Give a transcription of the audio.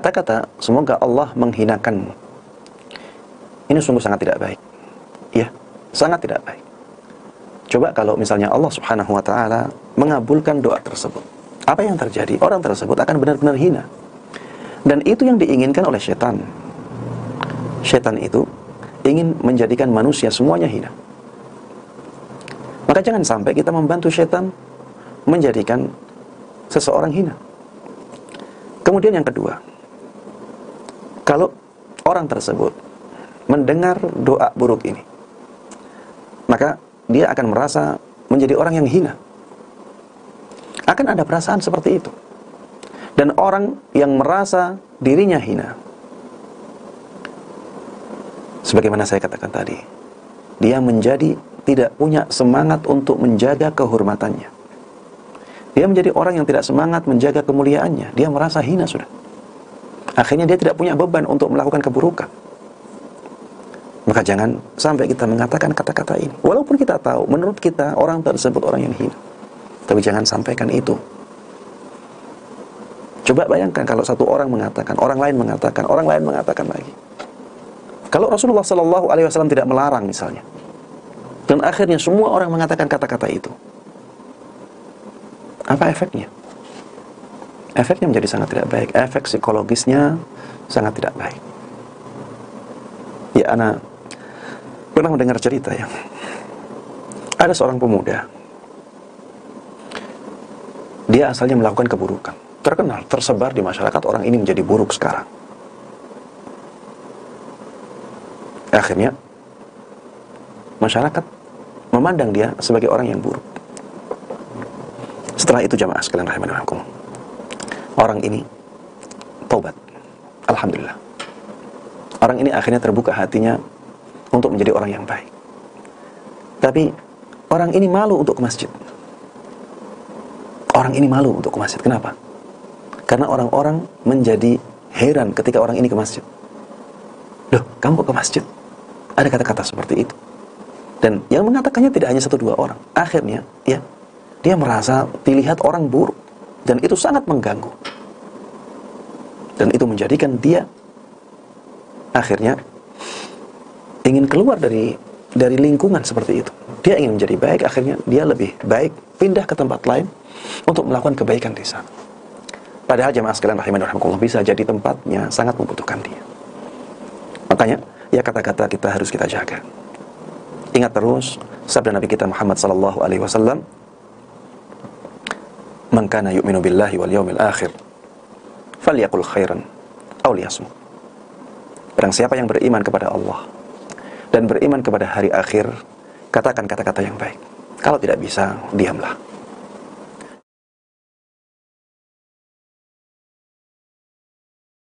kata-kata semoga Allah menghinakanmu, ini sungguh sangat tidak baik. Ya, sangat tidak baik. Coba kalau misalnya Allah Subhanahu wa ta'ala mengabulkan doa tersebut, apa yang terjadi? Orang tersebut akan benar-benar hina. Dan itu yang diinginkan oleh setan. Setan itu ingin menjadikan manusia semuanya hina. Maka jangan sampai kita membantu setan menjadikan seseorang hina. Kemudian yang kedua, kalau orang tersebut mendengar doa buruk ini, maka dia akan merasa menjadi orang yang hina. Akan ada perasaan seperti itu. Dan orang yang merasa dirinya hina, sebagaimana saya katakan tadi, dia menjadi tidak punya semangat untuk menjaga kehormatannya. Dia menjadi orang yang tidak semangat menjaga kemuliaannya. Dia merasa hina sudah. Akhirnya dia tidak punya beban untuk melakukan keburukan. Maka jangan sampai kita mengatakan kata-kata ini. Walaupun kita tahu, menurut kita orang tersebut orang yang hina, tapi jangan sampaikan itu. Coba bayangkan kalau satu orang mengatakan, orang lain mengatakan lagi. Kalau Rasulullah SAW tidak melarang misalnya, dan akhirnya semua orang mengatakan kata-kata itu, apa efeknya? Efeknya menjadi sangat tidak baik. Efek psikologisnya sangat tidak baik. Ya, ana pernah mendengar cerita ya. Ada seorang pemuda. Dia asalnya melakukan keburukan. Terkenal, tersebar di masyarakat, orang ini menjadi buruk sekarang. Akhirnya masyarakat memandang dia sebagai orang yang buruk. Setelah itu jamaah sekalian rahimanirahumullah, orang ini taubat. Alhamdulillah. Orang ini akhirnya terbuka hatinya untuk menjadi orang yang baik. Tapi orang ini malu untuk ke masjid. Orang ini malu untuk ke masjid. Kenapa? Karena orang-orang menjadi heran ketika orang ini ke masjid. Loh, kamu kok ke masjid? Ada kata-kata seperti itu. Dan yang mengatakannya tidak hanya 1-2 orang. Akhirnya, ya, dia merasa dilihat orang buruk. Dan itu sangat mengganggu. Dan itu menjadikan dia akhirnya ingin keluar dari lingkungan seperti itu. Dia ingin menjadi baik, akhirnya dia lebih baik pindah ke tempat lain untuk melakukan kebaikan di sana. Padahal jemaah sekalian rahimanirahumullah, bisa jadi tempatnya sangat membutuhkan dia. Makanya, ya kata-kata kita harus kita jaga. Ingat terus sabda Nabi kita Muhammad sallallahu alaihi wasallam, "Man kana yu'minu billahi wal yawmil akhir, falyaqul khairan aw liyasmut." Barang siapa yang beriman kepada Allah dan beriman kepada hari akhir, katakan kata-kata yang baik. Kalau tidak bisa, diamlah.